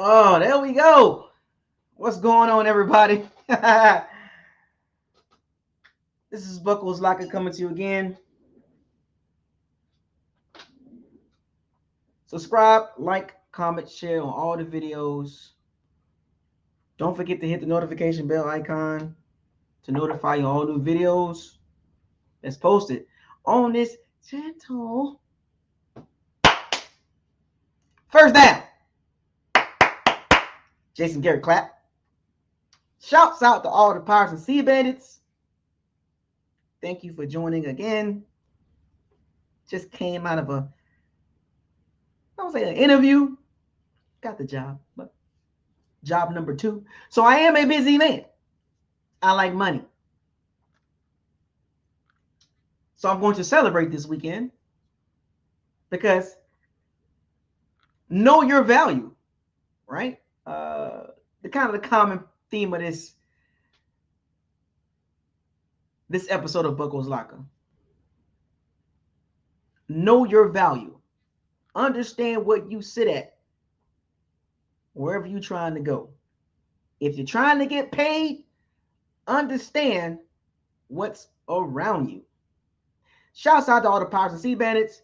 Oh, there we go. What's going on, everybody? This is Buckles Locker coming to you again. Subscribe, like, comment, share on all the videos. Don't forget to hit the notification bell icon to notify you all new videos that's posted on this channel. First down. Jason Garrett clap. Shouts out to all the Pirates and Sea Bandits. Thank you for joining again. Just came out of I don't say an interview. Got the job, but job number 2. So I am a busy man. I like money. So I'm going to celebrate this weekend because know your value, right? The kind of the common theme of this episode of Buckles Locker. Know your value. Understand what you sit at wherever you're trying to go. If you're trying to get paid, understand what's around you. Shouts out to all the Pirates and Sea Bandits.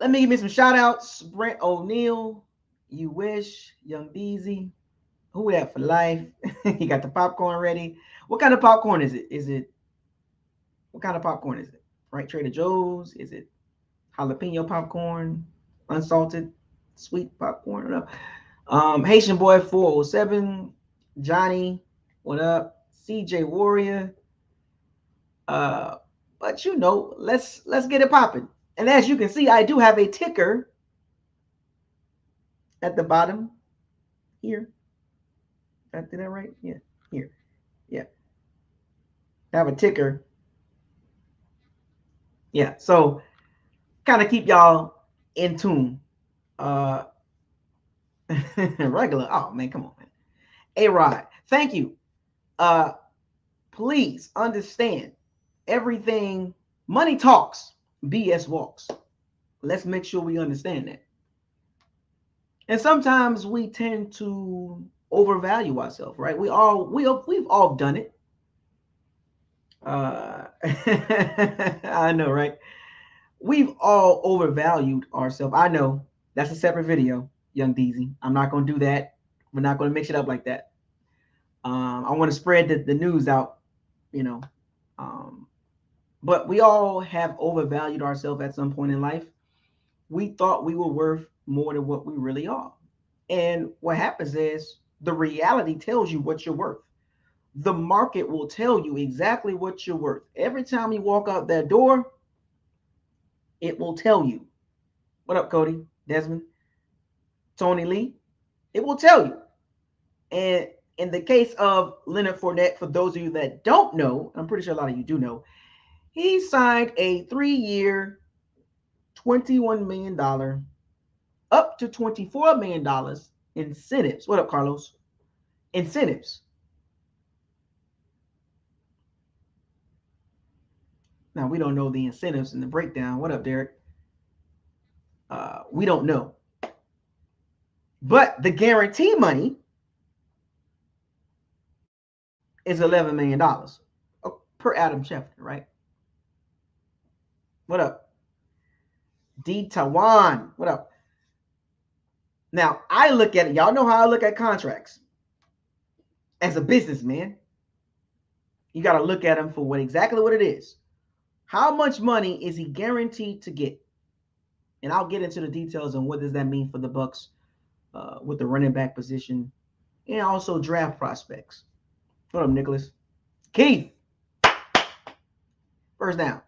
Let me give me some shout outs. Brent O'Neill, You Wish, Young Deezy. Who that for life? You got the popcorn ready. What kind of popcorn is it? What kind of popcorn is it? Right, Trader Joe's? Is it jalapeno popcorn? Unsalted? Sweet popcorn? Haitian Boy 407. Johnny, what up? CJ Warrior. But you know, let's get it popping. And as you can see, I do have a ticker at the bottom here. Did I do that right? Yeah, here. Yeah. I have a ticker. Yeah, so kind of keep y'all in tune. Regular. Oh man, come on, man. A-Rod, thank you. Please understand everything. Money talks, BS walks. Let's make sure we understand that. And sometimes we tend to overvalue ourselves, right? We've all done it. I know, right? We've all overvalued ourselves. I know that's a separate video, Young Deezy. I'm not going to do that. We're not going to mix it up like that. I want to spread the news out, you know. But we all have overvalued ourselves at some point in life. We thought we were worth more than what we really are. And what happens is the reality tells you what you're worth. The market will tell you exactly what you're worth. Every time you walk out that door, it will tell you. What up, Cody, Desmond, Tony Lee? It will tell you. And in the case of Leonard Fournette, for those of you that don't know, I'm pretty sure a lot of you do know, he signed a 3-year, $21 million, up to $24 million incentives. What up, Carlos? Incentives. Now, we don't know the incentives and the breakdown. What up, Derek? We don't know. But the guarantee money is $11 million per Adam Schefter, right? What up? D. Tawan. What up? Now, I look at it. Y'all know how I look at contracts. As a businessman, you got to look at them for exactly what it is. How much money is he guaranteed to get? And I'll get into the details on what does that mean for the Bucs with the running back position and also draft prospects. What up, Nicholas? Keith. First down.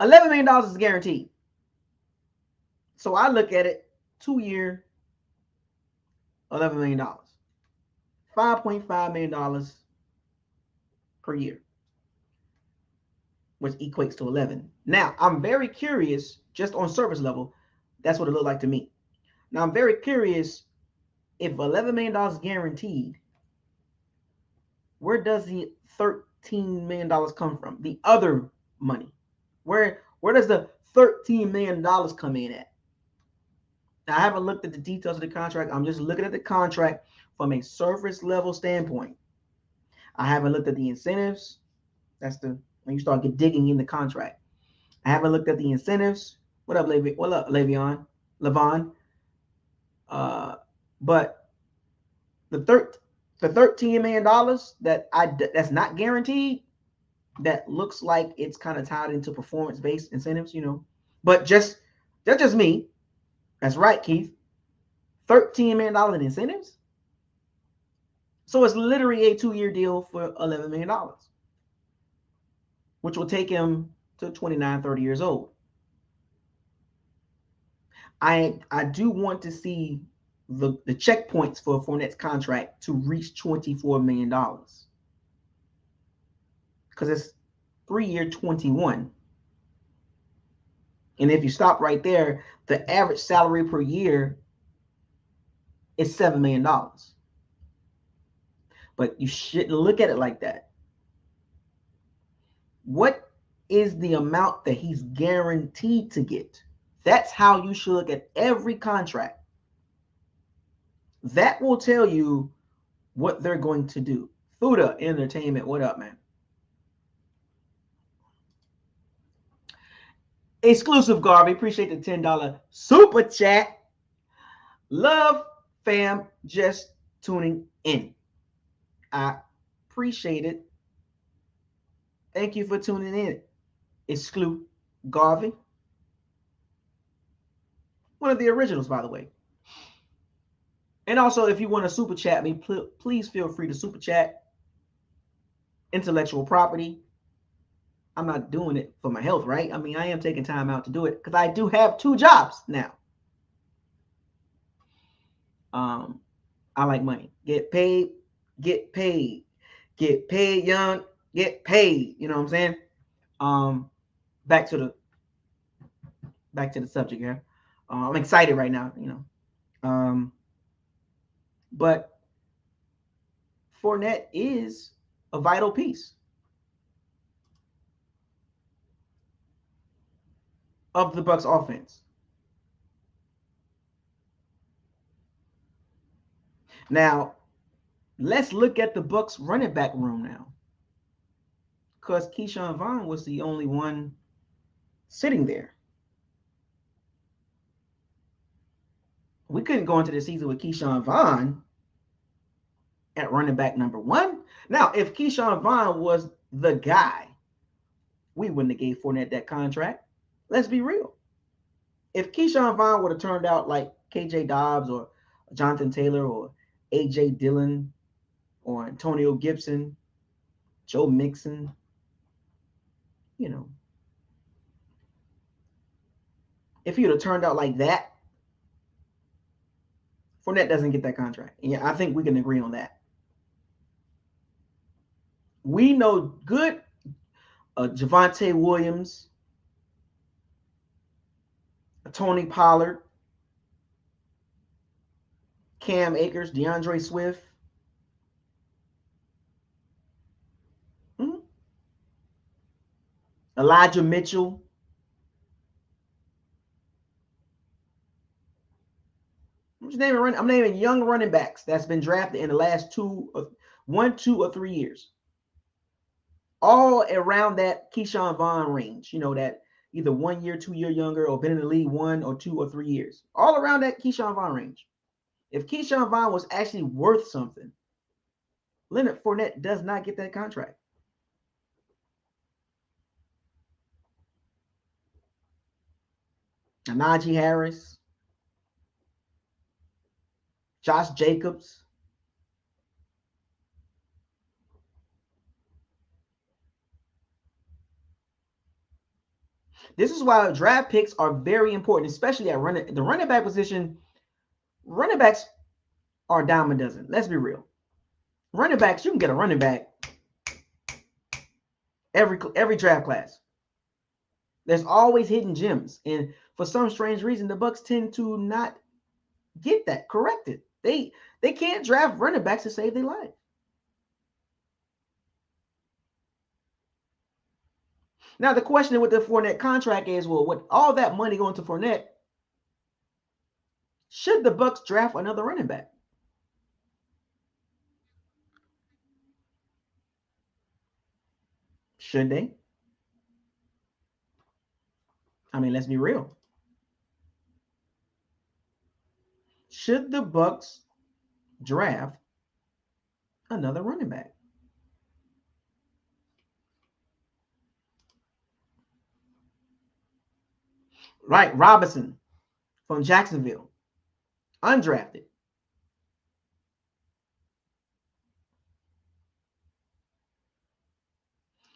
$11 million is guaranteed. So I look at it, 2-year, $11 million. $5.5 million per year, which equates to 11. Now, I'm very curious, just on surface level, that's what it looked like to me. Now, I'm very curious if $11 million is guaranteed, where does the $13 million come from? The other money. Where Where does the $13 million come in at? Now, I haven't looked at the details of the contract. I'm just looking at the contract from a surface level standpoint. I haven't looked at the incentives. That's when you start digging in the contract. I haven't looked at the incentives. What up, What up, Levon? But the $13 million that's not guaranteed, that looks like it's kind of tied into performance-based incentives, But that's just me. That's right, Keith. $13 million in incentives. So it's literally a 2-year deal for $11 million, which will take him to 29, 30 years old. I do want to see the checkpoints for Fournette's contract to reach $24 million. Because it's 3-year 21. And if you stop right there, the average salary per year is $7 million. But you shouldn't look at it like that. What is the amount that he's guaranteed to get? That's how you should look at every contract. That will tell you what they're going to do. Fuda Entertainment, what up, man? Exclusive Garvey, appreciate the $10 super chat. Love, fam, just tuning in. I appreciate it. Thank you for tuning in. Exclusive Garvey. One of the originals, by the way. And also, if you want to super chat me, please feel free to super chat. Intellectual property. I'm not doing it for my health, right? I mean, I am taking time out to do it because I do have 2 jobs now. I like money. Get paid, get paid. Get paid, young, get paid. You know what I'm saying? Back to the subject here. I'm excited right now, but Fournette is a vital piece of the Bucs offense. Now, let's look at the Bucs running back room now, because Keyshawn Vaughn was the only one sitting there. We couldn't go into the season with Keyshawn Vaughn at running back number 1. Now, if Keyshawn Vaughn was the guy, we wouldn't have gave Fournette that contract. Let's be real. If Keyshawn Vaughn would have turned out like KJ Dobbs or Jonathan Taylor or AJ Dillon or Antonio Gibson, Joe Mixon, if he would have turned out like that, Fournette doesn't get that contract. And yeah, I think we can agree on that. We know good Javonte Williams, Tony Pollard, Cam Akers, DeAndre Swift. Elijah Mitchell. I'm naming young running backs that's been drafted in the last 2 or 3 years. All around that Keyshawn Vaughn range, that either 1 year, 2 year younger, or been in the league 1 or 2 or 3 years. All around that Keyshawn Vaughn range. If Keyshawn Vaughn was actually worth something, Leonard Fournette does not get that contract. Najee Harris, Josh Jacobs. This is why draft picks are very important, especially at the running back position. Running backs are a dime a dozen. Let's be real. Running backs, you can get a running back every draft class. There's always hidden gems, and for some strange reason, the Bucs tend to not get that corrected. They can't draft running backs to save their life. Now, the question with the Fournette contract is, well, with all that money going to Fournette, should the Bucs draft another running back? Should they? I mean, let's be real. Should the Bucs draft another running back? Right, Robinson from Jacksonville, undrafted.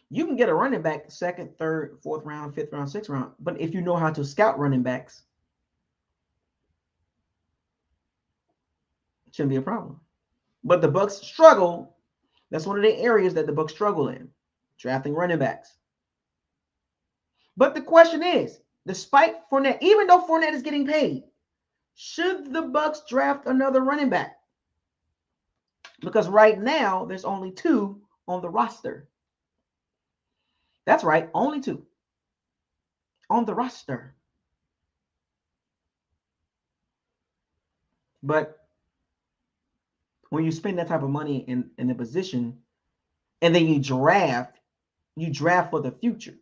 You can get a running back second, third, fourth round, fifth round, sixth round. But if you know how to scout running backs, it shouldn't be a problem. But the Bucs struggle. That's one of the areas that the Bucs struggle in, drafting running backs. But the question is, despite Fournette, even though Fournette is getting paid, should the Bucs draft another running back? Because right now there's only two on the roster. That's right, only two on the roster. But when you spend that type of money in a position and then you draft for the future.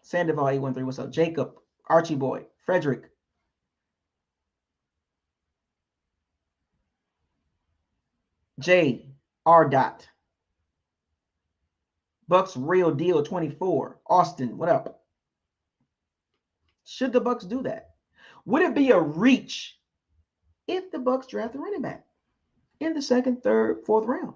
Sandoval 813, what's up? Jacob, Archie Boy, Frederick. J. R. Dot. Bucs Real Deal 24. Austin, what up? Should the Bucs do that? Would it be a reach if the Bucs draft a running back in the second, third, fourth round?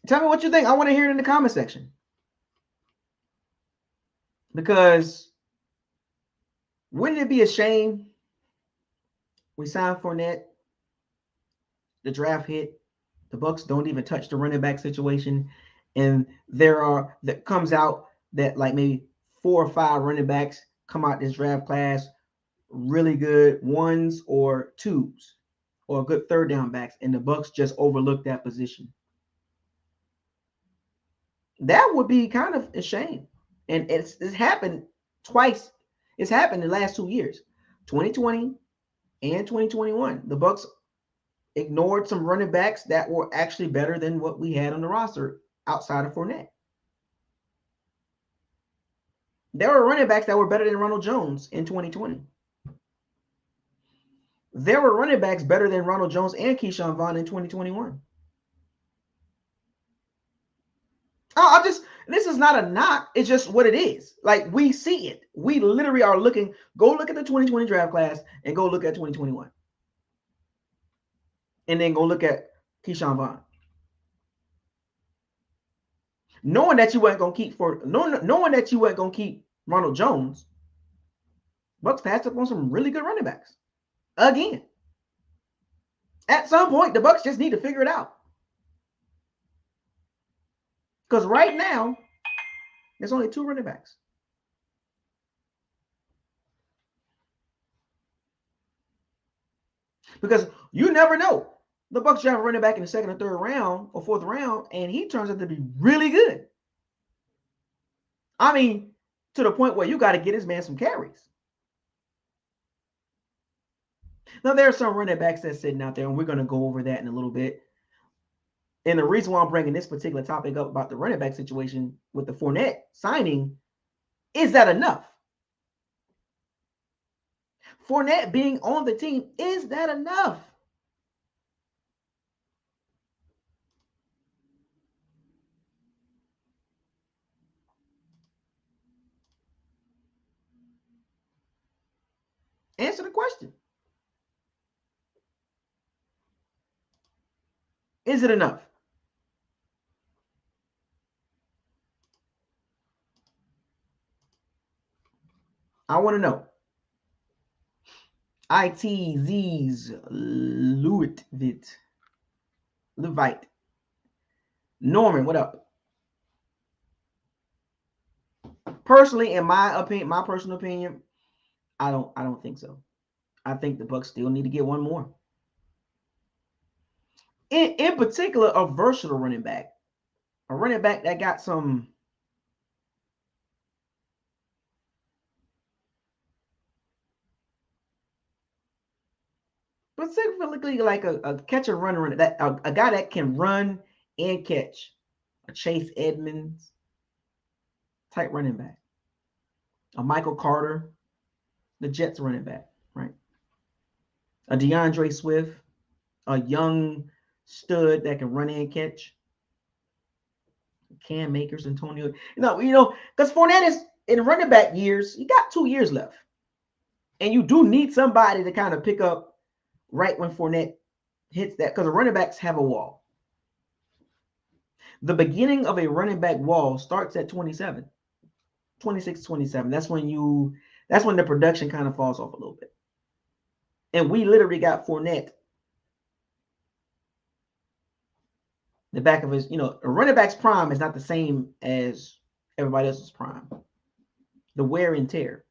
Tell me what you think. I want to hear it in the comment section. Because wouldn't it be a shame we signed Fournette, the draft hit, the Bucs don't even touch the running back situation, and that comes out that like maybe 4 or 5 running backs come out this draft class really good ones or twos or good third down backs, and the Bucs just overlook that position. That would be kind of a shame. And it's happened twice. It's happened in the last 2 years, 2020 and 2021. The Bucs ignored some running backs that were actually better than what we had on the roster outside of Fournette. There were running backs that were better than Ronald Jones in 2020. There were running backs better than Ronald Jones and Keyshawn Vaughn in 2021. This is not a knock. It's just what it is. Like, we see it. We literally are looking. Go look at the 2020 draft class and go look at 2021. And then go look at Keyshawn Vaughn. Knowing that you weren't going to keep Ronald Jones, Bucs passed up on some really good running backs. Again. At some point, the Bucs just need to figure it out. Because right now, there's only 2 running backs. Because you never know. The Bucs draft a running back in the second or third round or fourth round, and he turns out to be really good. I mean, to the point where you got to get his man some carries. Now, there are some running backs that's sitting out there, and we're going to go over that in a little bit. And the reason why I'm bringing this particular topic up about the running back situation with the Fournette signing, is that enough? Fournette being on the team, is that enough? Answer the question. Is it enough? I want to know. ITZ's Levite. Norman, what up? Personally, in my opinion, my personal opinion, I don't think so. I think the Bucs still need to get one more. In particular, a versatile running back. A running back that got some specifically like a catch and run runner, that a guy that can run and catch. A Chase Edmonds type running back. A Michael Carter, the Jets running back, right? A DeAndre Swift, a young stud that can run and catch. Cam Makers, Antonio. Because Fournette is in running back years, you got 2 years left. And you do need somebody to kind of pick up right when Fournette hits that, because the running backs have a wall. The beginning of a running back wall starts at 27, 26, 27. That's when the production kind of falls off a little bit. And we literally got Fournette, the back of his, a running back's prime is not the same as everybody else's prime. The wear and tear.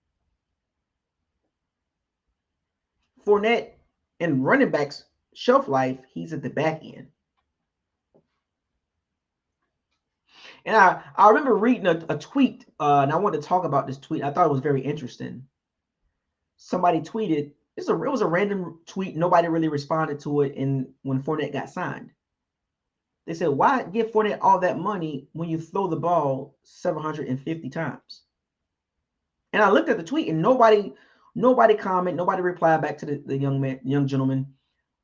Fournette and running backs shelf life, he's at the back end. And I remember reading a tweet, and I wanted to talk about this tweet. I thought it was very interesting. Somebody tweeted, it was a random tweet. Nobody really responded to it when Fournette got signed. They said, why give Fournette all that money when you throw the ball 750 times? And I looked at the tweet, and nobody commented, nobody replied back to the young gentleman.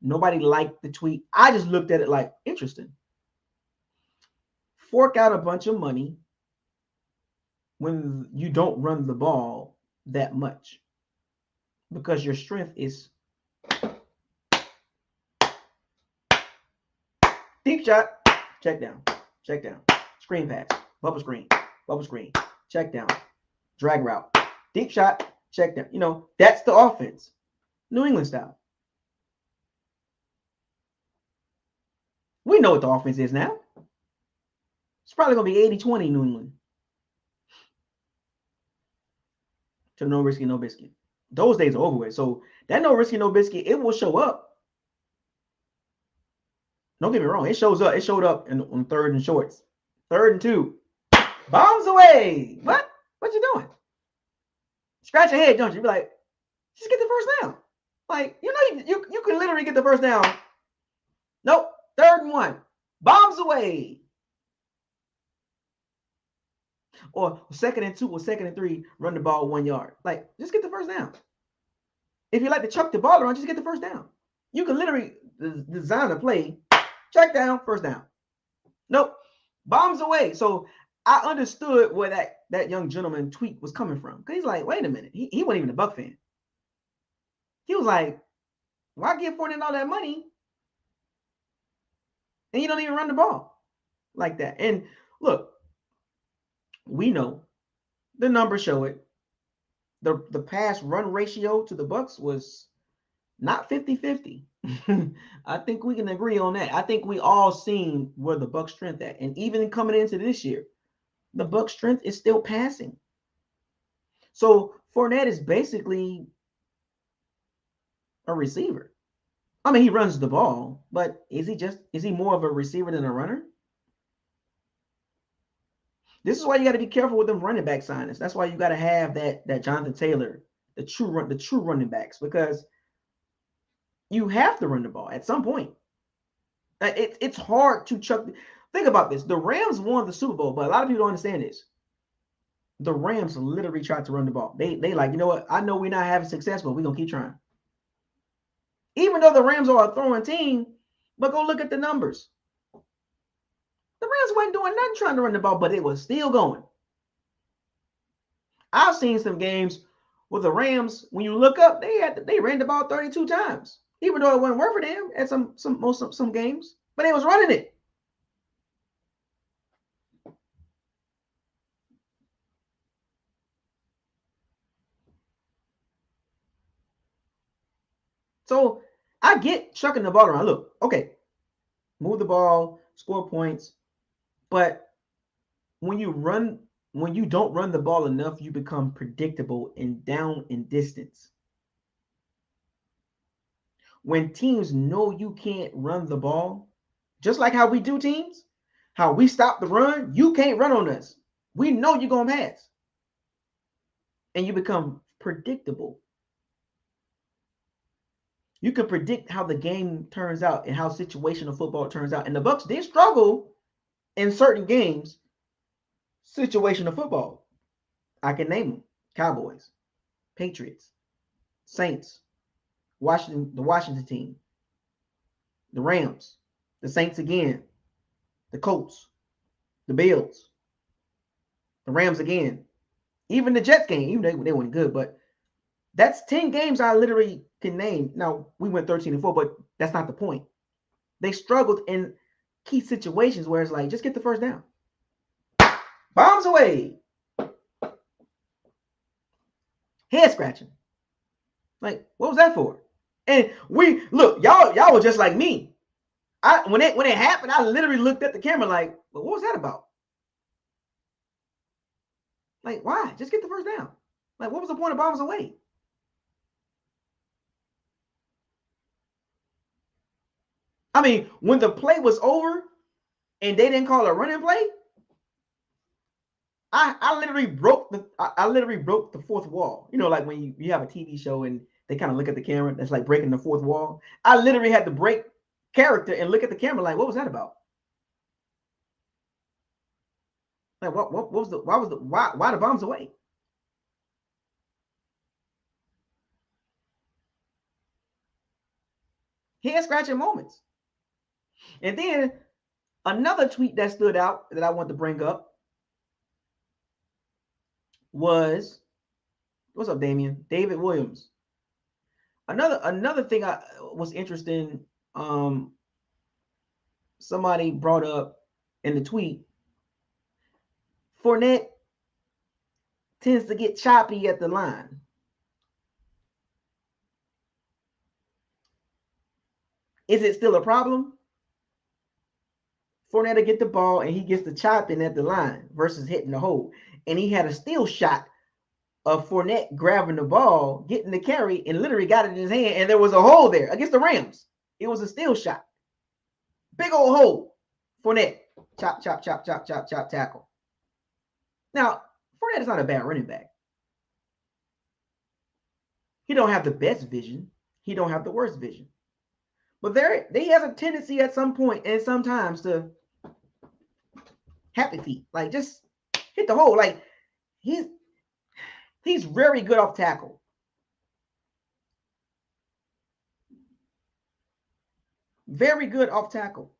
Nobody liked the tweet. I just looked at it like, interesting. Fork out a bunch of money when you don't run the ball that much, because your strength is deep shot, check down, screen pass, bubble screen, check down, drag route, deep shot, check down. That's the offense, New England style. We know what the offense is now. It's probably going to be 80-20 New England. To no risky, no biscuit. Those days are over with. So that no risky, no biscuit, it will show up. Don't get me wrong. It shows up. It showed up on third and shorts. 3rd and 2. Bombs away. What? What you doing? Scratch your head, don't you? Be like, just get the first down. Like, you can literally get the first down. Nope. 3rd and 1. Bombs away. Or 2nd and 2 or 2nd and 3, run the ball 1 yard. Like, just get the first down. If you like to chuck the ball around, just get the first down. You can literally design a play, check down, first down. Nope. Bombs away. So I understood where that young gentleman tweet was coming from. Because he's like, wait a minute. He wasn't even a Buck fan. He was like, why give Fournette all that money and you don't even run the ball like that? And look, we know the numbers show it. The pass run ratio to the Bucs was not 50-50. I think we can agree on that. I think we all seen where the Bucs strength at. And even coming into this year, the Bucs strength is still passing. So Fournette is basically a receiver. I mean, he runs the ball, but is he more of a receiver than a runner? This is why you got to be careful with them running back signings. That's why you got to have that Jonathan Taylor, the true running backs, because you have to run the ball at some point. It's hard to chuck. Think about this. The Rams won the Super Bowl, but a lot of people don't understand this. The Rams literally tried to run the ball. They like, you know what? I know we're not having success, but we're going to keep trying. Even though the Rams are a throwing team, but go look at the numbers. The Rams wasn't doing nothing trying to run the ball, but it was still going. I've seen some games with the Rams, when you look up, they ran the ball 32 times. Even though it wasn't work for them at some games, but they was running it. So I get chucking the ball around. Look, okay, move the ball, score points, but when you run When you don't run the ball enough, you become predictable and down in distance. When teams know you can't run the ball, just like how we do teams, how we stop the run, you can't run on us. We know you're going to pass. And you become predictable. You can predict how the game turns out and how situational football turns out. And the Bucs did struggle in certain games, situational football. I can name them: Cowboys, Patriots, Saints, the Washington team, the Rams, the Saints again, the Colts, the Bills, the Rams again, even the Jets game, even they weren't good, but that's 10 games I literally can name. Now, we went 13-4, but that's not the point. They struggled in key situations where it's like, just get the first down. Bombs away. Head scratching. Like, what was that for? And we look, y'all were just like me. When it happened, I literally looked at the camera like, well, what was that about? Like, why? Just get the first down. Like, what was the point of bombs away? I mean, when the play was over and they didn't call a running play, I literally broke the fourth wall. You know, like when you have a TV show and they kind of look at the camera, that's like breaking the fourth wall. I literally had to break character and look at the camera like, what was that about? Like, what was why the bombs away? Head scratching moments. And then another tweet that stood out that I want to bring up was, what's up, Damien? David Williams. Another thing I was interesting. Somebody brought up in the tweet. Fournette tends to get choppy at the line. Is it still a problem? Fournette will get the ball and he gets the chopping at the line versus hitting the hole. And he had a steal shot of Fournette grabbing the ball, getting the carry, and literally got it in his hand. And there was a hole there against the Rams. It was a steal shot. Big old hole. Fournette. Chop, chop, chop, chop, chop, chop, tackle. Now, Fournette is not a bad running back. He don't have the best vision. He don't have the worst vision. But he has a tendency at some point and sometimes to happy feet. Like, just hit the hole. Like, he's very good off tackle. Very good off tackle.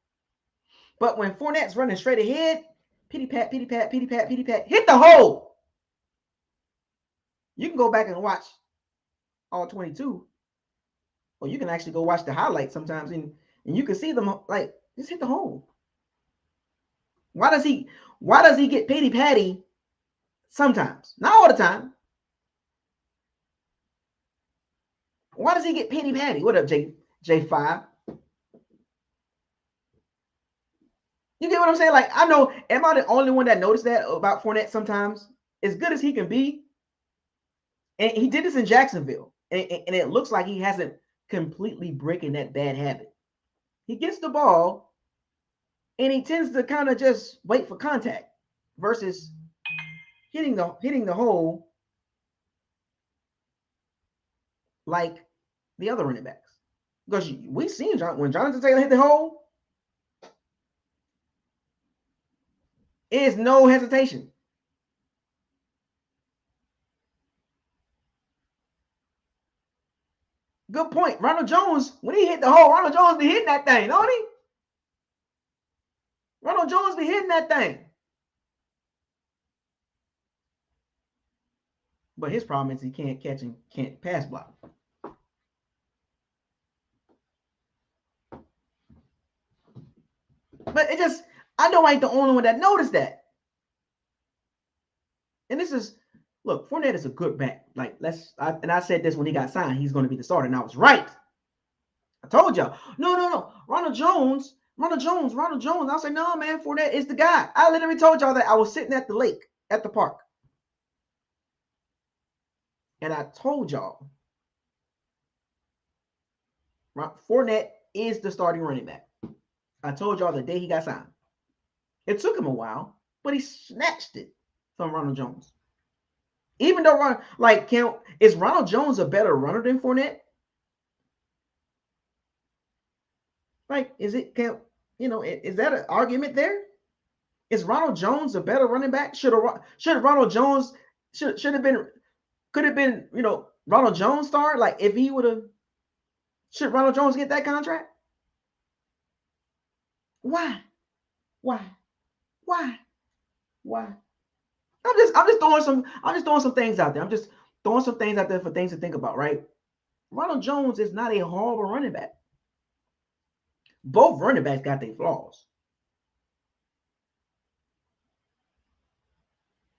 But when Fournette's running straight ahead, pitty pat, pitty pat, pitty pat, pitty pat, hit the hole. You can go back and watch all 22. Or you can actually go watch the highlights sometimes and you can see them like, just hit the hole. Why does he get pitty patty sometimes? Not all the time. Why does he get pitty patty? What up, J5? You get what I'm saying? Like, I know, am I the only one that noticed that about Fournette sometimes? As good as he can be, and he did this in Jacksonville, and it looks like he hasn't completely breaking that bad habit. He gets the ball, and he tends to kind of just wait for contact versus hitting the hole like the other running backs. Because we seen when Jonathan Taylor hit the hole, is no hesitation. Good point. Ronald Jones, when he hit the hole, Ronald Jones be hitting that thing, don't he? Ronald Jones be hitting that thing. But his problem is he can't catch and can't pass block. But it just, I know I ain't the only one that noticed that. And this is, look, Fournette is a good back. Like, and I said this when he got signed, he's going to be the starter, and I was right. I told y'all, no, Ronald Jones. I said, no, man, Fournette is the guy. I literally told y'all that. I was sitting at the lake at the park. And I told y'all, Fournette is the starting running back. I told y'all the day he got signed. It took him a while, but he snatched it from Ronald Jones. Even though, is Ronald Jones a better runner than Fournette? Like, is that an argument there? Is Ronald Jones a better running back? Should Ronald Jones should have been, could have been, Ronald Jones star? Like, if he would have, should Ronald Jones get that contract? Why? I'm just throwing some things out there. I'm just throwing some things out there for things to think about, right? Ronald Jones is not a horrible running back. Both running backs got their flaws.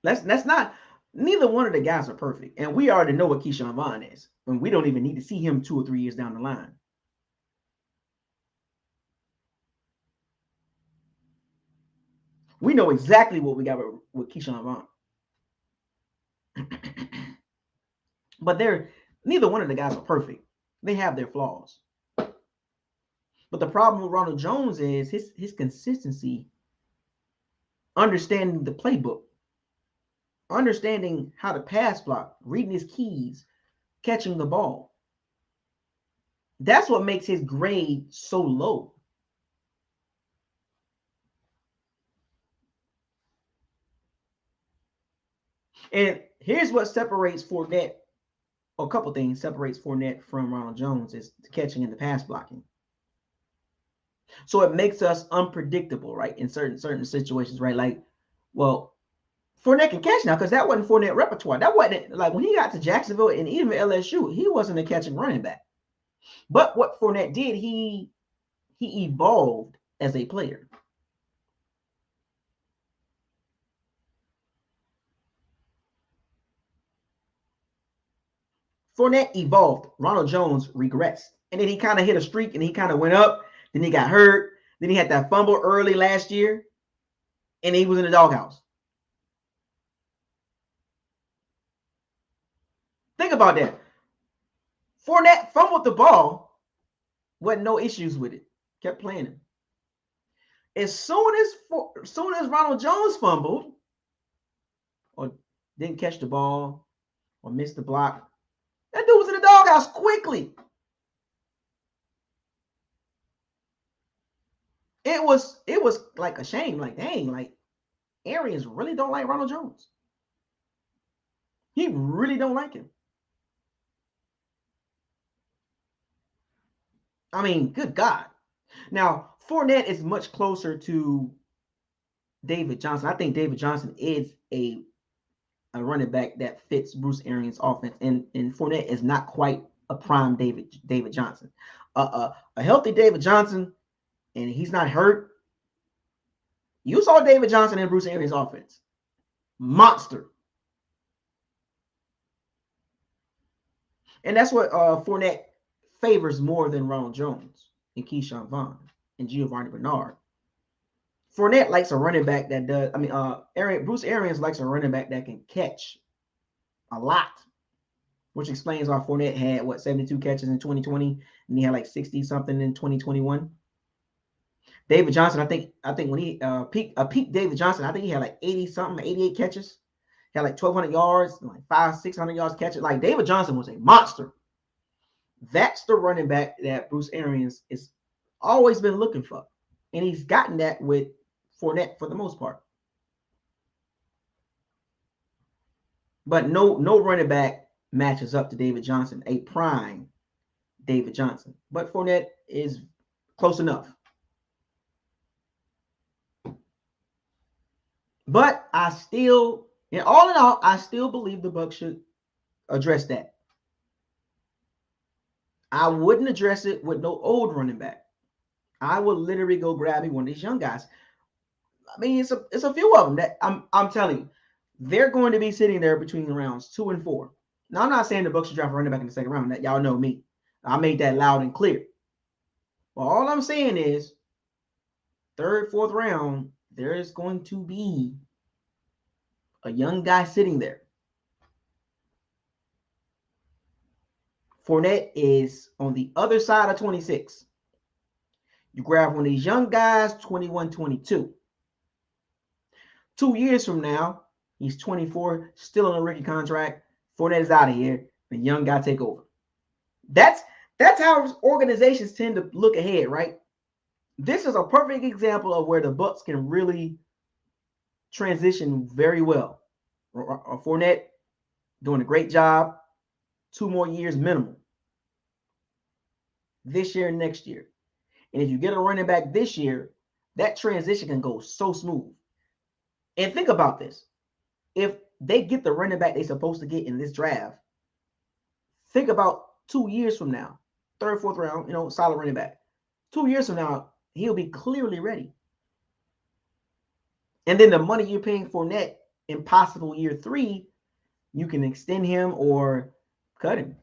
Let's not. Neither one of the guys are perfect, and we already know what Keyshawn Vaughn is, and we don't even need to see him 2 or 3 years down the line. We know exactly what we got with Keyshawn Vaughn. But neither one of the guys are perfect. They have their flaws. But the problem with Ronald Jones is his consistency, understanding the playbook, understanding how to pass block, reading his keys, catching the ball. That's what makes his grade so low. And here's what separates Fournette. A couple things separates Fournette from Ronald Jones is the catching and the pass blocking. So it makes us unpredictable, right? In certain situations, right? Like, well, Fournette can catch now because that wasn't Fournette repertoire. That wasn't, like, when he got to Jacksonville and even LSU, he wasn't a catching running back. But what Fournette did, he evolved as a player. Fournette evolved. Ronald Jones regressed. And then he kind of hit a streak and he kind of went up. Then he got hurt. Then he had that fumble early last year. And he was in the doghouse. Think about that. Fournette fumbled the ball. Wasn't no issues with it. Kept playing him. As soon as Ronald Jones fumbled or didn't catch the ball or missed the block, that dude was in the doghouse quickly. It was like a shame. Like, dang, like, Arians really don't like Ronald Jones. He really don't like him. I mean, good God. Now, Fournette is much closer to David Johnson. I think David Johnson is a running back that fits Bruce Arians' offense, and Fournette is not quite a prime David Johnson. A healthy David Johnson, and he's not hurt. You saw David Johnson in Bruce Arians' offense. Monster. And that's what Fournette favors more than Ronald Jones and Keyshawn Vaughn and Giovanni Bernard. Fournette likes a running back that does. I mean, Bruce Arians likes a running back that can catch a lot, which explains why Fournette had 72 catches in 2020, and he had like 60 something in 2021. David Johnson, I think when he peak David Johnson, I think he had like 80 something, 88 catches. He had like 1,200 yards, like 500-600 yards catches. Like, David Johnson was a monster. That's the running back that Bruce Arians has always been looking for, and he's gotten that with Fournette for the most part. But no running back matches up to David Johnson, a prime David Johnson. But Fournette is close enough. But I still, all in all, I still believe the Bucs should address that. I wouldn't address it with no old running back. I would literally go grab one of these young guys. I mean, it's a few of them that I'm telling you, they're going to be sitting there between rounds 2 and 4. Now, I'm not saying the Bucs should draft a running back in the second round. That y'all know me. I made that loud and clear. But all I'm saying is, 3rd, 4th round, there is going to be A young guy sitting there. Fournette is on the other side of 26. You grab one of these young guys, 21, 22. 2 years from now, he's 24, still on a rookie contract. Fournette is out of here. The young guy take over. That's how organizations tend to look ahead, right? This is a perfect example of where the Bucs can really transition very well. Fournette doing a great job. 2 more years minimum. This year and next year. And if you get a running back this year, that transition can go so smooth. And think about this. If they get the running back they're supposed to get in this draft, think about 2 years from now, third, fourth round, solid running back. 2 years from now, he'll be clearly ready. And then the money you're paying Fournette in possible year 3, you can extend him or cut him.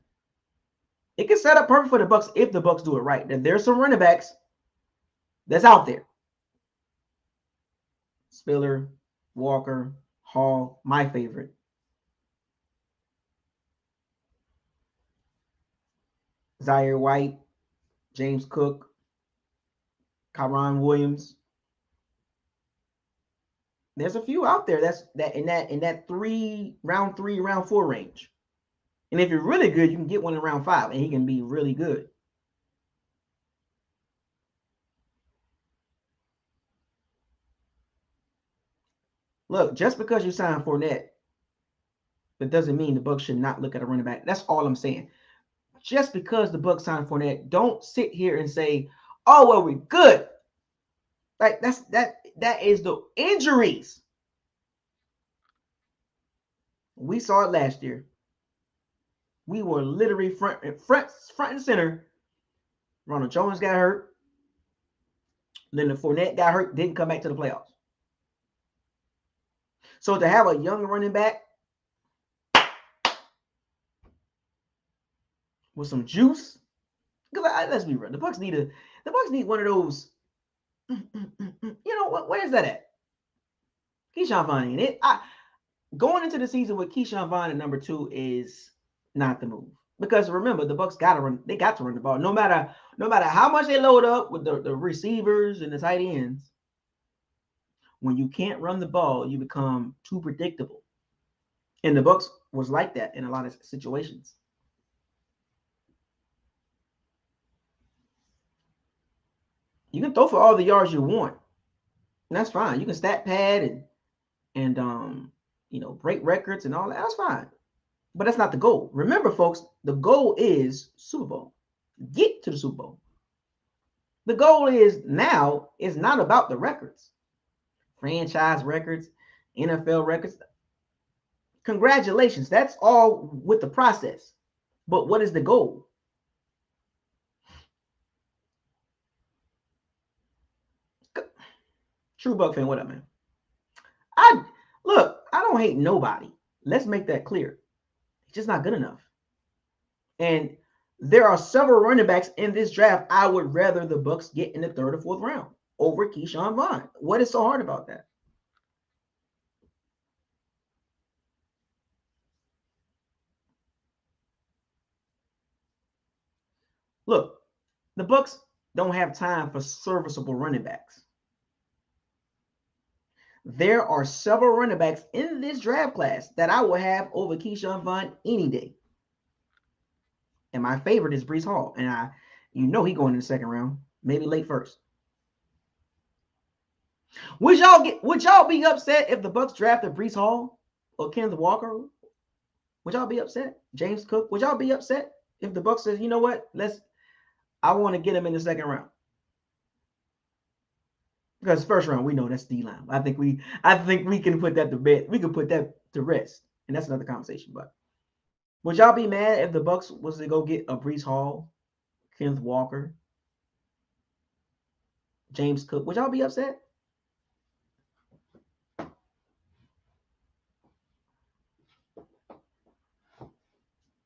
It can set up perfect for the Bucs if the Bucs do it right. There's some running backs that's out there. Spiller, Walker, Hall, my favorite. Zaire White, James Cook, Kyron Williams. There's a few out there that in that round 3, round 4 range. And if you're really good, you can get one in round 5, and he can be really good. Look, just because you sign Fournette, that doesn't mean the Bucs should not look at a running back. That's all I'm saying. Just because the Bucs signed Fournette, don't sit here and say, "Oh, well, we're good." Like that is the injuries. We saw it last year. We were literally front and center. Ronald Jones got hurt. Leonard Fournette got hurt, didn't come back to the playoffs. So to have a young running back with some juice, because let's be real, the Bucs need one of those. Where's that at? Keyshawn Vaughn ain't it. Going into the season with Keyshawn Vaughn at number 2 is not the move. Because remember, the Bucs got to run the ball. No matter how much they load up with the receivers and the tight ends, when you can't run the ball, you become too predictable. And the Bucs was like that in a lot of situations. You can throw for all the yards you want. And that's fine. You can stat pad and break records and all that. That's fine. But that's not the goal. Remember, folks, the goal is Super Bowl. Get to the Super Bowl. The goal is not about the records. Franchise records, NFL records. Congratulations. That's all with the process. But what is the goal? True Buck fan, what up, man? I don't hate nobody. Let's make that clear. It's just not good enough. And there are several running backs in this draft I would rather the Bucs get in the 3rd or 4th round over Keyshawn Vaughn. What is so hard about that? Look, the Bucs don't have time for serviceable running backs. There are several running backs in this draft class that I will have over Keyshawn Vaughn any day. And my favorite is Breece Hall. And he going in the 2nd round, maybe late 1st. Would y'all be upset if the Bucs drafted Breece Hall or Kenneth Walker? Would y'all be upset? James Cook? Would y'all be upset if the Bucs says, you know what? I want to get him in the 2nd round? Because 1st round, we know that's D-line. I think we can put that to bed. We can put that to rest. And that's another conversation. But would y'all be mad if the Bucs was to go get a Breece Hall, Kenneth Walker, James Cook? Would y'all be upset?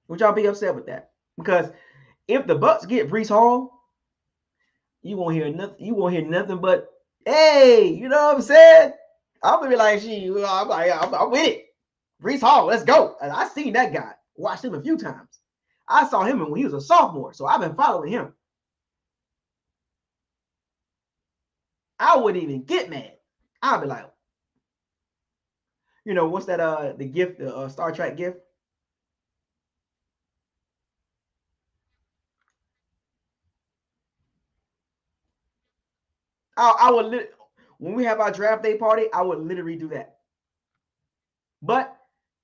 Would y'all be upset with that? Because if the Bucs get Breece Hall, you won't hear nothing. You won't hear nothing but, hey, you know what I'm saying? I'm gonna be like, I'm with it. Brees Hall, let's go. And I seen that guy. Watched him a few times. I saw him when he was a sophomore, so I've been following him. I wouldn't even get mad. I'd be like, what's that? The gift, the Star Trek gift. I would when we have our draft day party, I would literally do that. But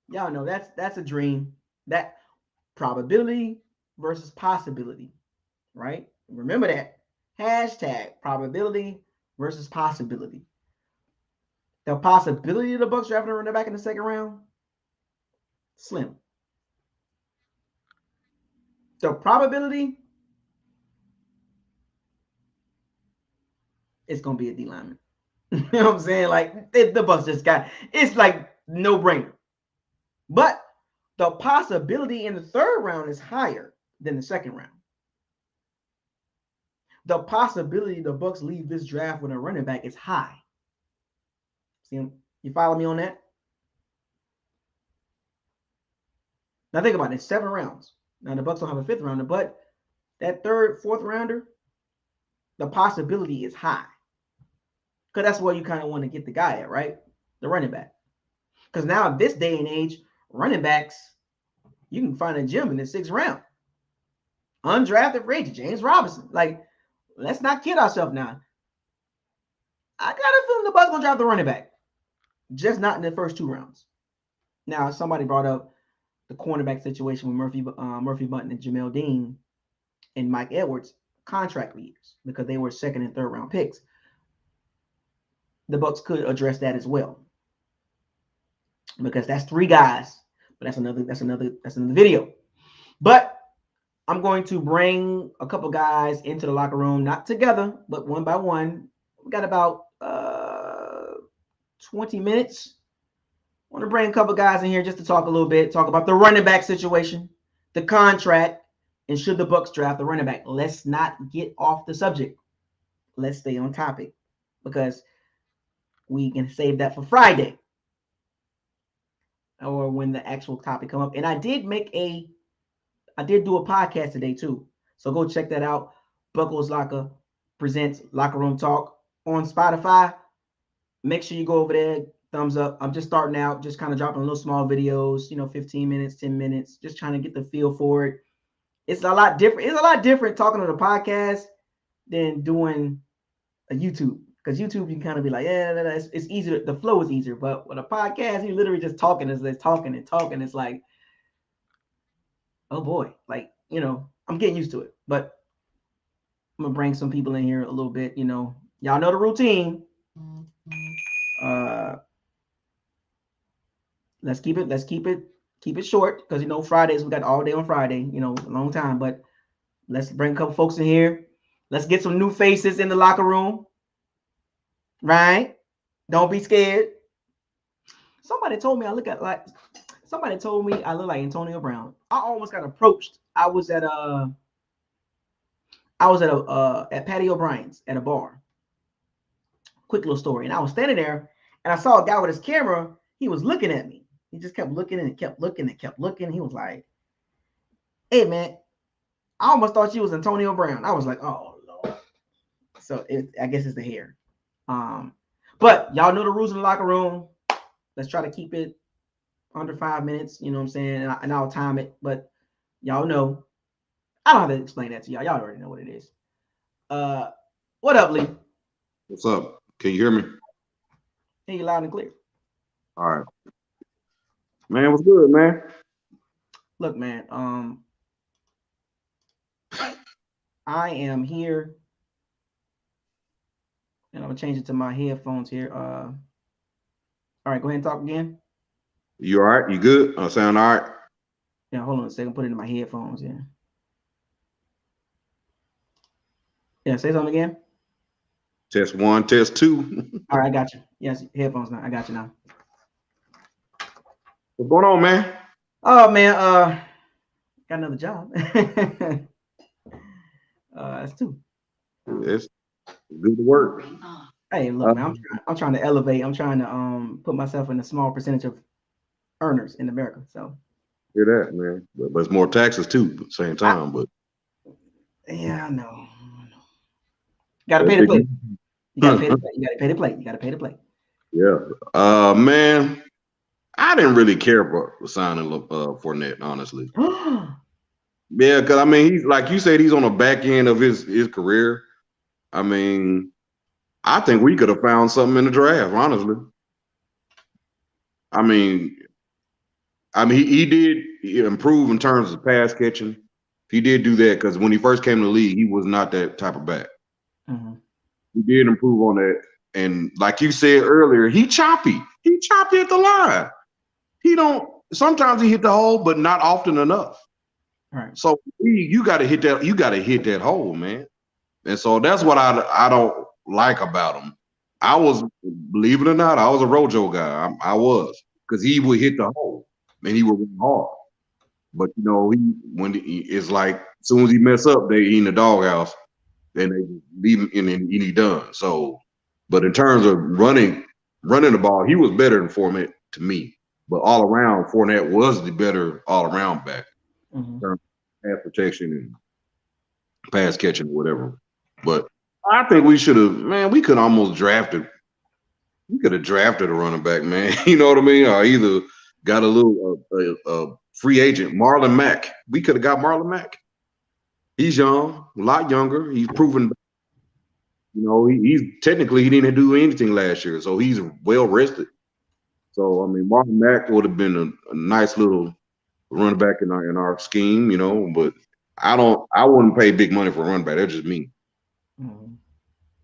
y'all know that's a dream. That probability versus possibility, right? Remember that. Hashtag probability versus possibility. The possibility of the Bucs drafting a running back in the second round, slim. The probability, it's gonna be a D lineman. You know what I'm saying? Like the Bucs just got it's like no brainer. But the possibility in the third round is higher than the second round. The possibility the Bucs leave this draft with a running back is high. See, you follow me on that? Now think about it, 7 rounds. Now the Bucs don't have a 5th rounder, but that 3rd, 4th rounder, the possibility is high. Because that's where you kind of want to get the guy at, right? The running back. Because now this day and age, running backs, you can find a gem in the 6th round. Undrafted free agent, James Robinson. Like, let's not kid ourselves now. I got a feeling the Bucs gonna draft the running back. Just not in the first 2 rounds. Now, somebody brought up the cornerback situation with Murphy Bunting and Jamel Dean and Mike Edwards contract years because they were 2nd and 3rd round picks. The Bucs could address that as well because that's 3 guys. But that's another video. But I'm going to bring a couple guys into the locker room, not together, but one by one. We got about 20 minutes. I want to bring a couple guys in here just to talk a little bit, talk about the running back situation, the contract, and should the Bucs draft the running back. Let's not get off the subject. Let's stay on topic because we can save that for Friday or when the actual topic come up. And I did do a podcast today too. So go check that out. Buckles Locker presents Locker Room Talk on Spotify. Make sure you go over there. Thumbs up. I'm just starting out, just kind of dropping little small videos, 15 minutes, 10 minutes, just trying to get the feel for it. It's a lot different. It's a lot different talking on a podcast than doing a YouTube. Because YouTube, you can kind of be like, yeah, it's easier. The flow is easier. But with a podcast, you literally just talking and talking. It's like, oh boy, like, I'm getting used to it. But I'm going to bring some people in here a little bit, y'all know the routine. Let's keep it short because Fridays we got all day on Friday, a long time. But let's bring a couple folks in here. Let's get some new faces in the locker room. Right? Don't be scared. Somebody told me I look like Antonio Brown. I almost got approached. I was at Patty O'Brien's at a bar. Quick little story. And I was standing there and I saw a guy with his camera. He was looking at me. He just kept looking and kept looking and kept looking. He was like, hey, man, I almost thought you was Antonio Brown. I was like, oh, Lord. So I guess it's the hair. But y'all know the rules in the locker room. Let's try to keep it under 5 minutes. You know what I'm saying? And I'll time it. But y'all know. I don't have to explain that to y'all. Y'all already know what it is. What up, Lee? What's up? Can you hear me? Hear you loud and clear. All right. Man, what's good, man? Look, man, I am here. And I'm gonna change it to my headphones here. All right, go ahead and talk again. You all right? You good? I sound all right? Yeah, hold on a second. Put it in my headphones. Yeah. Yeah, say something again. Test 1, test 2. All right, I got you. Yes, headphones now. I got you now. What's going on, man? Oh man, got another job. That's 2. It's good to work. Hey, look, Uh, man, I'm trying to elevate. I'm trying to put myself in a small percentage of earners in America. So hear that, man. But it's more taxes too at the same I time. But yeah, I know. Got to pay to if play. you, You got to pay to play. You got to pay to play. You got to pay to play. yeah. Man, I didn't really care for signing Fournette, honestly. Yeah, because I mean, he's like you said, he's on the back end of his career. I mean, I think we could have found something in the draft, honestly. I mean, he did improve in terms of pass catching. He did do that because when he first came to the league, he was not that type of back. Mm-hmm. He did improve on that, and like you said earlier, he choppy. He choppy at the line. He don't. Sometimes he hit the hole, but not often enough. Right. So you got to hit that. You got to hit that hole, man. And so that's what I don't like about him. I was, believe it or not, I was a Rojo guy. I was because he would hit the hole and he would run hard. But you know, it's like as soon as he mess up, he in the doghouse and they just leave him and he done. So, but in terms of running the ball, he was better than Fournette to me. But all around, Fournette was the better all around back Mm-hmm. in terms of pass protection and pass catching, whatever. But I think we should have, man. We could almost drafted. We could have drafted a running back, man. You know what I mean? Or either got a little free agent, Marlon Mack. We could have got Marlon Mack. He's young, a lot younger. He's proven. You know, he's technically he didn't do anything last year, so he's well rested. So I mean, Marlon Mack would have been a nice little running back in our scheme, you know. But I wouldn't pay big money for a running back. That's just me. Mm-hmm.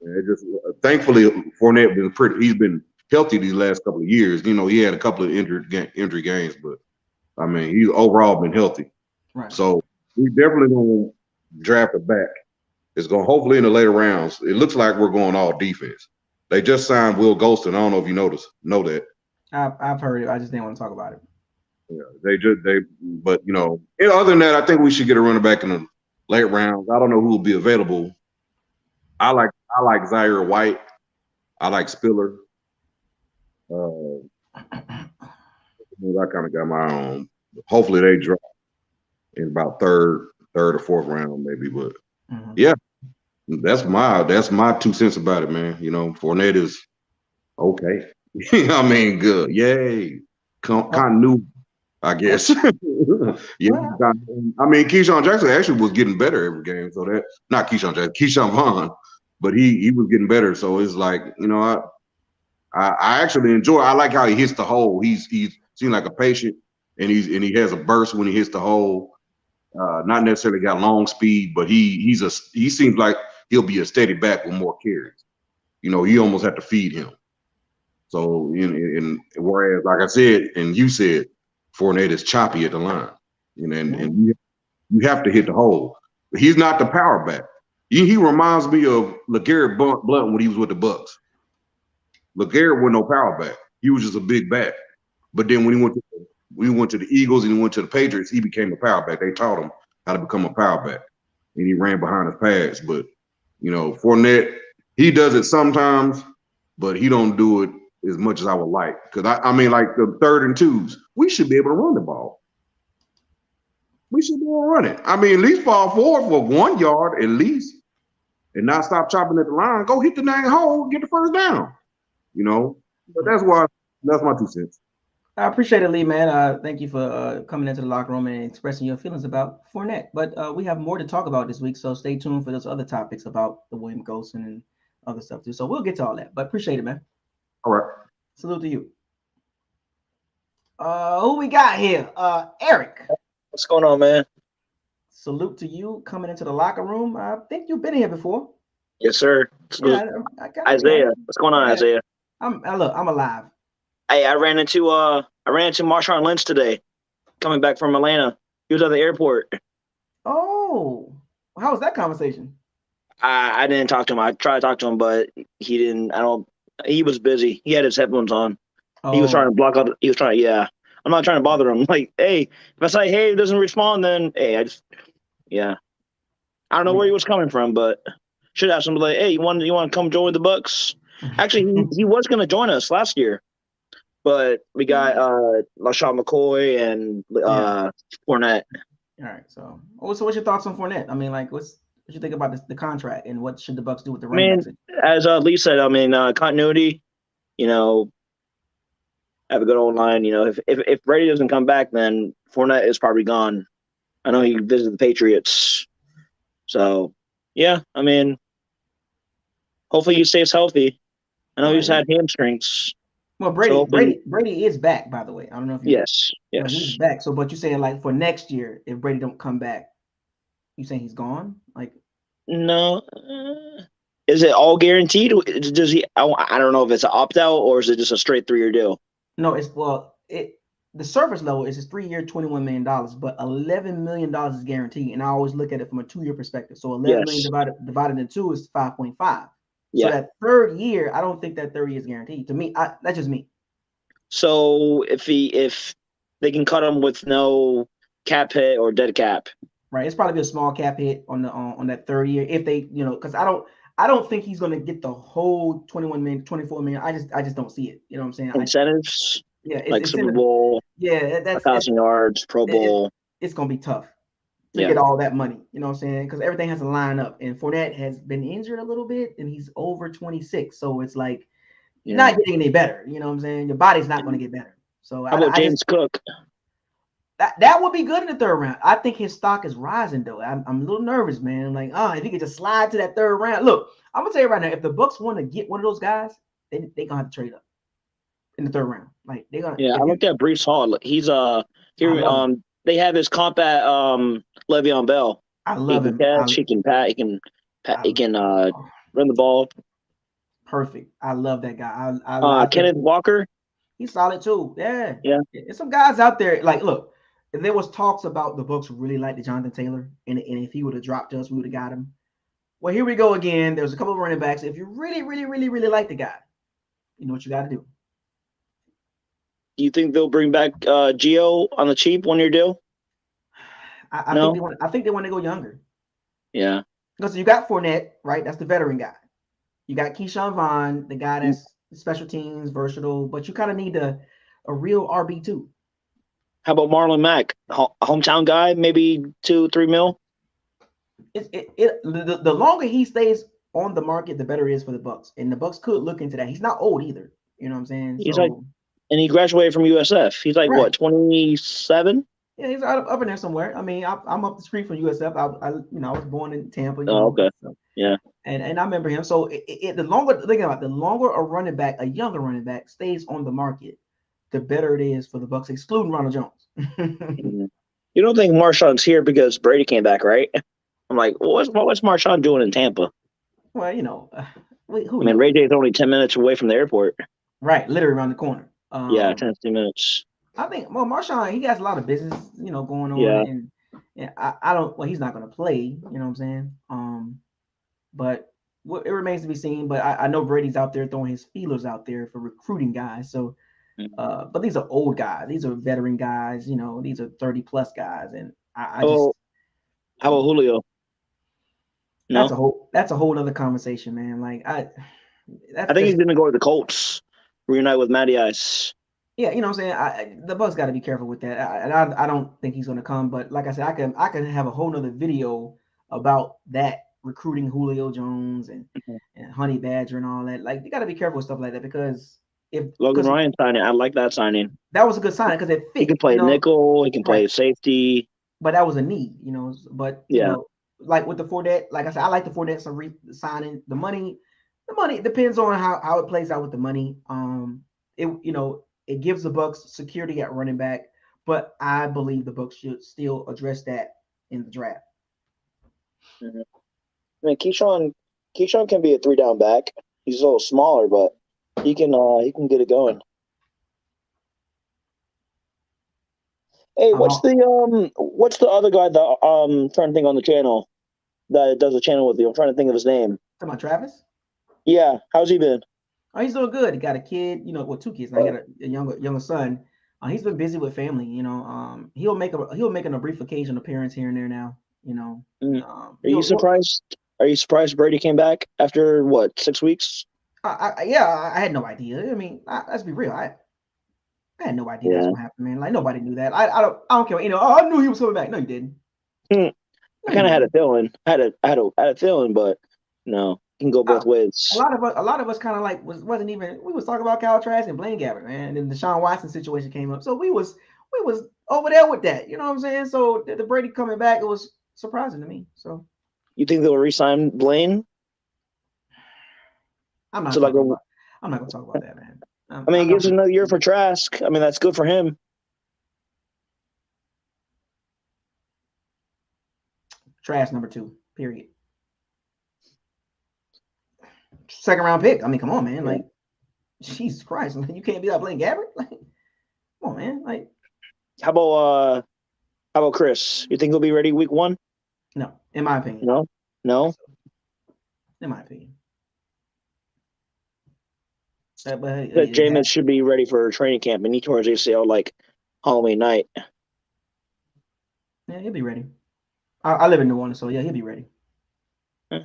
It just thankfully Fournette been pretty. He's been healthy these last couple of years. You know, he had a couple of injury games, but I mean, he's overall been healthy. Right. So we definitely gonna draft a back. It's gonna hopefully in the later rounds. It looks like we're going all defense. They just signed Will Golston. I don't know if you know that. I've heard it. I just didn't want to talk about it. Yeah, but you know, other than that, I think we should get a running back in the late rounds. I don't know who will be available. I like Zaire White. I like Spiller. Uh, I kind of got my own. Hopefully they drop in about third or fourth round, maybe. But Mm-hmm. yeah, that's my 2 cents about it, man. You know, Fournette is okay. I mean, good. Yay, Oh, continuity, I oh, guess. Yeah, well, I mean, Keyshawn Jackson actually was getting better every game. So that not Keyshawn Jackson, Keyshawn Vaughn, but he was getting better. So it's like you know, I actually enjoy. I like how he hits the hole. He's seems like a patient, and he has a burst when he hits the hole. Not necessarily got long speed, but he seems like he'll be a steady back with more carries. You know, you almost have to feed him. So whereas, like I said, and you said, Fournette is choppy at the line, you know, well, and you have to hit the hole. He's not the power back. He reminds me of LeGarrette Blunt when he was with the Bucs. LeGarrette was no power back. He was just a big back. But then when he went to the Eagles and he went to the Patriots, he became a power back. They taught him how to become a power back, and he ran behind his pads. But you know, Fournette, he does it sometimes, but he don't do it as much as I would like. Because I mean, like the 3rd and 2s, we should be able to run the ball. We should be able to run it. I mean, at least fall forward for 1 yard at least, and not stop chopping at the line. Go hit the dang hole, get the first down. You know, but that's my 2 cents. I appreciate it, Lee, man. Thank you for coming into the locker room and expressing your feelings about Fournette. But we have more to talk about this week, so stay tuned for those other topics about the William Golson and other stuff too. So we'll get to all that. But appreciate it, man. All right. Salute to you. Who we got here? Eric. What's going on, man? Salute to you coming into the locker room. I think you've been here before. Yes, sir. Yeah, I got Isaiah. What's going on, yeah. Isaiah? I'm alive. Hey, I ran into Marshawn Lynch today, coming back from Atlanta. He was at the airport. Oh, how was that conversation? I didn't talk to him. I tried to talk to him, but he didn't. He was busy. He had his headphones on. He was trying to block out. He was trying. Yeah, I'm not trying to bother him. Like, hey, if I say hey, he doesn't respond, then hey, yeah. I don't know where he was coming from, but should have somebody like, hey, you want to come join the Bucs? Actually, he was going to join us last year, but we got LaShawn McCoy and Fournette. All right. So what's your thoughts on Fournette? I mean, like, what you think about the contract and what should the Bucs do with the running backs? As Lee said, I mean, continuity. You know, have a good old line. You know, if Brady doesn't come back, then Fournette is probably gone. I know he visited the Patriots, so yeah. I mean, hopefully he stays healthy. I know he's had hamstrings. Well, Brady is back, by the way. I don't know if you. Yes. He's back. So, but you're saying like for next year, if Brady don't come back, you saying he's gone? Like, no. Is it all guaranteed? Does he? I don't know if it's an opt out or is it just a straight 3-year deal? No, the surface level is 3-year, $21 million, but $11 million is guaranteed. And I always look at it from a 2-year perspective. So 11 million divided into 2 is 5.5. So that third year, I don't think that third year is guaranteed. To me, that's just me. So if they can cut him with no cap hit or dead cap, right? It's probably a small cap hit on that third year if they, because I don't think he's going to get the whole 21 million, 24 million. I just don't see it. You know what I'm saying? Incentives, like Super incentive. Bowl, that's 1,000 yards, Pro Bowl. It's going to be tough to get all that money. You know what I'm saying? Because everything has to line up. And Fournette has been injured a little bit, and he's over 26. So it's like you're not getting any better. You know what I'm saying? Your body's not going to get better. So how about James Cook? That would be good in the third round. I think his stock is rising though. I'm a little nervous, man. I'm like, if he could just slide to that third round. Look, I'm gonna tell you right now, if the Bucs want to get one of those guys, they gonna have to trade up in the third round. Like they're gonna. Yeah, I looked at Brees Hall. He's here. They have his comp at Le'Veon Bell. I love him. He can pat. He can run the ball. Perfect. I love that guy. I Kenneth Walker. He's solid too. Yeah. There's some guys out there. Like, look, if there was talks about the Bucs really like the Jonathan Taylor, and if he would have dropped us, we would have got him. Well, here we go again. There's a couple of running backs. If you really, really, really, really like the guy, you know what you got to do. Do you think they'll bring back Gio on the cheap 1-year deal? I think they want to go younger. Yeah. Because you got Fournette, right? That's the veteran guy. You got Keyshawn Vaughn, the guy that's special teams, versatile, but you kind of need a real RB too. How about Marlon Mack, hometown guy, maybe 2-3 mil? The longer he stays on the market, the better it is for the Bucs, and the Bucs could look into that. He's not old either. You know what I'm saying? And he graduated from USF. He's like what, 27? Yeah, he's up in there somewhere. I mean, I'm up the street from USF. I was born in Tampa. Okay. So. Yeah. And I remember him. So the longer a younger running back stays on the market, the better it is for the Bucs, excluding Ronald Jones. You don't think Marshawn's here because Brady came back, right? I'm like, what's Marshawn doing in Tampa? Well, Ray J's only 10 minutes away from the airport. Right, literally around the corner. 10 minutes. I think Marshawn, he has a lot of business, going on. And I don't. Well, he's not going to play. You know what I'm saying? But it remains to be seen. But I know Brady's out there throwing his feelers out there for recruiting guys. So, but these are old guys. These are veteran guys. These are 30+ guys. And how about Julio? No? That's a whole other conversation, man. Like I think he's going to go to the Colts, reunite with Matty Ice. Yeah, you know what I'm saying? The Bucs got to be careful with that. I don't think he's going to come. But like I said, I can have a whole nother video about that, recruiting Julio Jones and Honey Badger and all that. Like, you got to be careful with stuff like that because Logan Ryan signing, I like that signing. That was a good signing because it fit. He can play nickel. He can play safety. But that was a need, But, like with the Fournette, like I said, I like the Fournette signing. The money depends on how it plays out with the money. It gives the Bucs security at running back, but I believe the Bucs should still address that in the draft. Mm-hmm. I mean, Keyshawn can be a 3-down back. He's a little smaller, but he can get it going. Hey, what's the other guy that I'm trying to think on the channel that does a channel with you? I'm trying to think of his name. Talking about Travis? Yeah, how's he been? Oh, he's doing good. He got a kid, 2 kids. Now he got a younger son. He's been busy with family. He'll make a brief occasion appearance here and there now. Are you surprised? Are you surprised Brady came back after 6 weeks? I had no idea. I mean, let's be real. I had no idea that's Yeah. what happened, man. Like nobody knew that. I don't care. Oh, I knew he was coming back. No, you didn't. Hmm. I No, you kind of had a didn't. feeling. I had a feeling, but no, it can go both A ways. lot of us kind of like wasn't even. We was talking about Caltrash and Blaine Gabbert, man. And the Deshaun Watson situation came up, so we was over there with that. You know what I'm saying? So the Brady coming back, it was surprising to me. So You think they'll re-sign Blaine? I'm not So like, talking about. I'm not gonna talk about that, man. I mean, I'm it not. gives him another year for Trask. I mean, that's good for him. Trash number 2. Period. Second round pick. I mean, come on, man. Yeah. Like, Jesus Christ, man. You can't be like Blaine Gabbert. Like, come on, man. Like, How about Chris? You think he'll be ready week 1? no, in my opinion. No, no. In my opinion. But That Jameis should be ready for training camp, and he tore his ACL like Halloween night. yeah, he'll be ready. I live in New Orleans, so yeah, he'll be ready. Huh.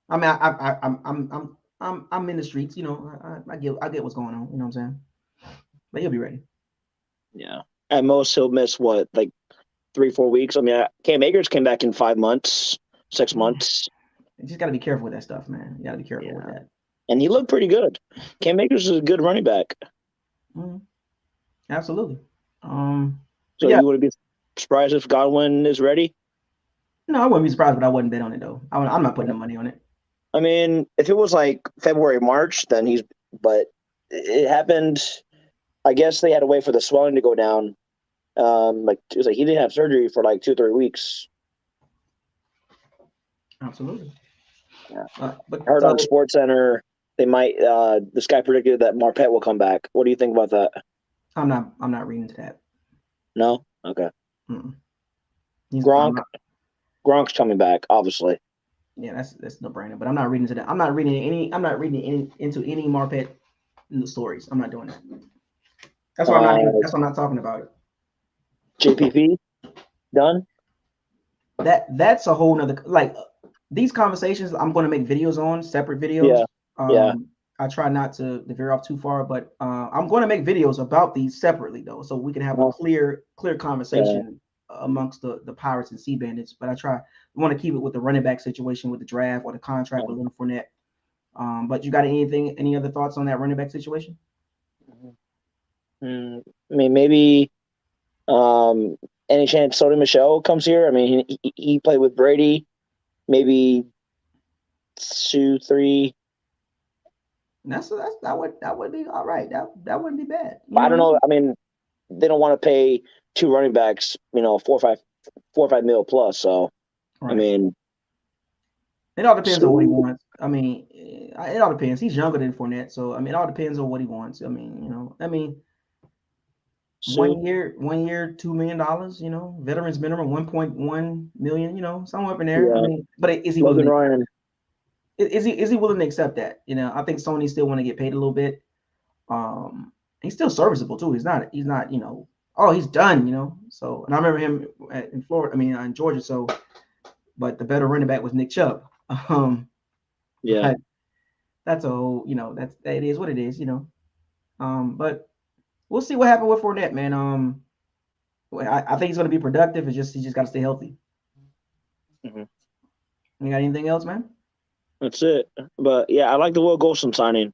I mean, I'm in the streets. You know, I get what's going on. You know what I'm saying? But he'll be ready. Yeah. At most, he'll miss what, like 3-4 weeks. I mean, Cam Akers came back in 5 months, 6 months. You just got to be careful with that stuff, man. You got to be careful with Yeah. that. And he looked pretty good. Cam Akers is a good running back. Absolutely. So yeah. you wouldn't be surprised if Godwin is ready? No, I wouldn't be surprised, but I wouldn't bet on it though. I'm not putting no money on it. I mean, if it was like February, March, then but it happened. I guess they had to wait for the swelling to go down. Like it was like he didn't have surgery for like 2-3 weeks. Absolutely. Yeah. But I heard on Sports Center they might. This guy predicted that Marpet will come back. What do you think about that? I'm not reading into that. No. Okay. Mm-mm. Gronk's coming back, obviously. Yeah, that's no brainer. But I'm not reading into that. I'm not reading into any Marpet stories. I'm not doing that. That's why I'm not talking about it. JPP done. That's a whole nother, like, these conversations I'm going to make videos on, separate videos. Yeah. I try not to veer off too far, but I'm going to make videos about these separately though, so we can have a clear conversation amongst the Pirates and Sea Bandits. But I want to keep it with the running back situation with the draft or the contract with Leonard Fournette. But you got any other thoughts on that running back situation? I mean, maybe any chance Sony Michel comes here? I mean, he played with Brady. Maybe 2, 3. That would be all right. That wouldn't be bad. I don't know. I mean, they don't want to pay 2 running backs, 4 or 5 mil plus. So, right. I mean, it all depends on what he wants. I mean, it all depends. He's younger than Fournette, so I mean, it all depends on what he wants. I mean, 1 year, $2 million. Veterans minimum $1.1 million. Somewhere up in there. Yeah. I mean, but is he willing? Ryan. Is he willing to accept that? I think Sony still want to get paid a little bit. He's still serviceable too. He's not. Oh, he's done. So, and I remember him in Florida. I mean, in Georgia. So, but the better running back was Nick Chubb. Yeah. That's a whole. It is what it is. But we'll see what happens with Fournette, man. I think he's going to be productive. He just got to stay healthy. Mm-hmm. You got anything else, man? That's it. But yeah, I like the Will Golson signing.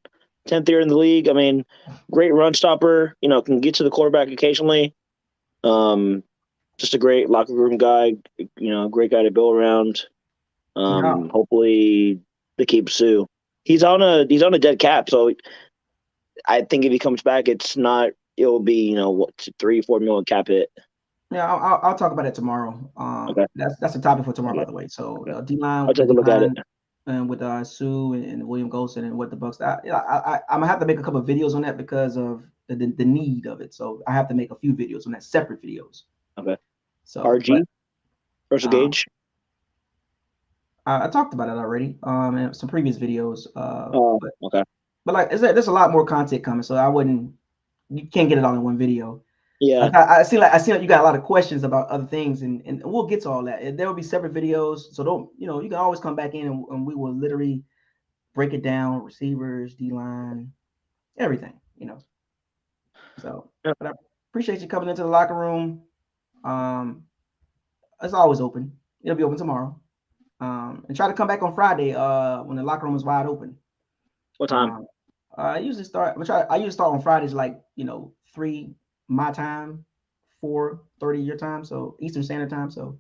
10th year in the league. I mean, great run stopper. Can get to the quarterback occasionally. Just a great locker room guy. Great guy to build around. Hopefully they keep Sue. He's on a dead cap, so I think if he comes back, it'll be 3-4 million cap hit. Yeah, I'll talk about it tomorrow. Okay. That's a topic for tomorrow, by the way. So D-line, I'll take a look at it. And with Sue and William Golson and what the Bucs. I'm gonna have to make a couple of videos on that because of the need of it. So I have to make a few videos on that, separate videos. Okay. So RG, Russell Gage. I talked about it already. In some previous videos. Okay. But like, there's a lot more content coming, so you can't get it all in one video. Yeah. Like, I see like you got a lot of questions about other things, and we'll get to all that. There will be separate videos, so don't you can always come back in and we will literally break it down, receivers, D-line, everything, So, but I appreciate you coming into the locker room. It's always open. It'll be open tomorrow. And try to come back on Friday when the locker room is wide open. What time? I usually start on Fridays, like 3 my time, 4:30 your time, so Eastern Standard Time. So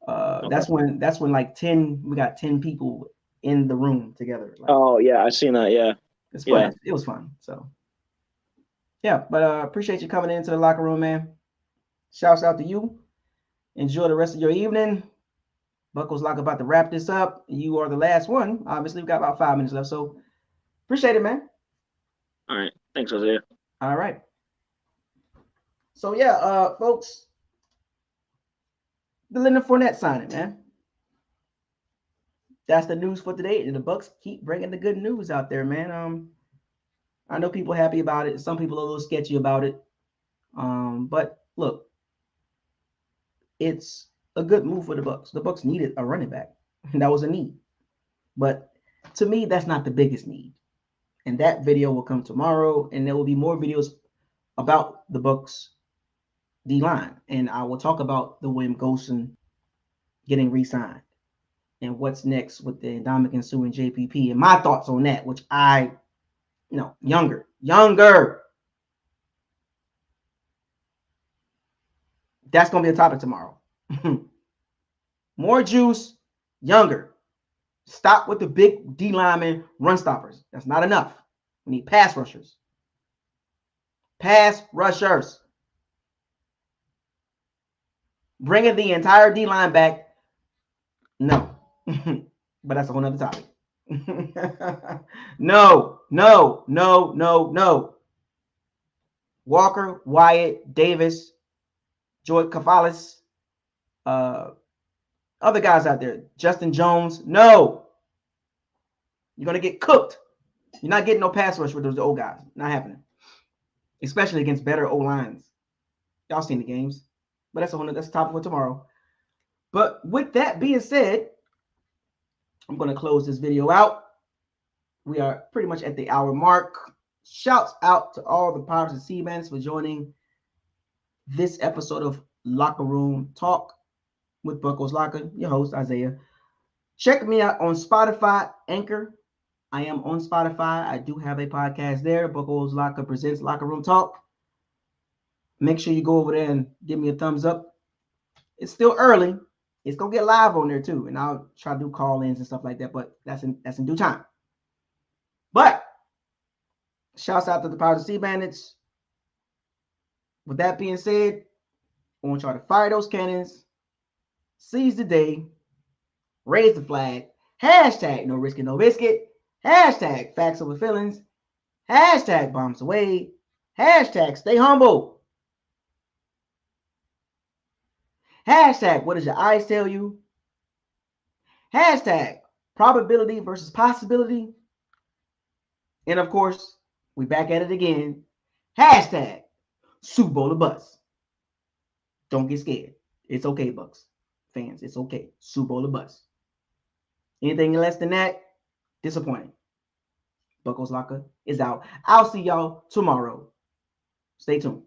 okay. that's when like we got 10 people in the room together. Like, oh yeah, I seen that. Yeah, it's fun. Yeah. It was fun. So yeah, but appreciate you coming into the locker room, man. Shouts out to you. Enjoy the rest of your evening. Buckles Lock about to wrap this up. You are the last one. Obviously, we've got about 5 minutes left, so appreciate it, man. All right. Thanks, Jose. All right. So, yeah, folks, the Leonard Fournette signing, man. That's the news for today, and the Bucs keep bringing the good news out there, man. I know people are happy about it. Some people are a little sketchy about it. But, look, it's a good move for the Bucs. The Bucs needed a running back. That was a need. But to me, that's not the biggest need. And that video will come tomorrow, and there will be more videos about the Bucs D-line. And I will talk about the William Golson getting re-signed and what's next with the Ndamukong Suh and JPP and my thoughts on that, which younger. That's going to be a topic tomorrow. More juice, younger. Stop with the big D lineman run stoppers. That's not enough. We need pass rushers. Pass rushers. Bringing the entire D line back. No. But that's a whole nother topic. No. Walker, Wyatt, Davis, Joy Cafalis, other guys out there, Justin Jones. No. You're going to get cooked. You're not getting no pass rush with those old guys. Not happening. Especially against better O-lines. Y'all seen the games. But that's a topic for tomorrow. But with that being said, I'm going to close this video out. We are pretty much at the hour mark. Shouts out to all the Pirates and Seamans for joining this episode of Locker Room Talk with Buckles Locker, your host, Isaiah. Check me out on Spotify, Anchor. I am on Spotify. I do have a podcast there. Buckles Locker presents Locker Room Talk. Make sure you go over there and give me a thumbs up. It's still early. It's going to get live on there too. And I'll try to do call-ins and stuff like that. But that's in due time. But shouts out to the Pirates and Sea Bandits. With that being said, I want y'all to fire those cannons. Seize the day. Raise the flag. Hashtag no risk it, no biscuit. Hashtag facts over feelings. Hashtag bombs away. Hashtag stay humble. Hashtag what does your eyes tell you? Hashtag probability versus possibility. And of course, we back at it again. Hashtag Super Bowl of Bus. Don't get scared. It's okay, Bucs fans. It's okay. Super Bowl of Bus. Anything less than that, disappointing. Buckles Locker is out. I'll see y'all tomorrow. Stay tuned.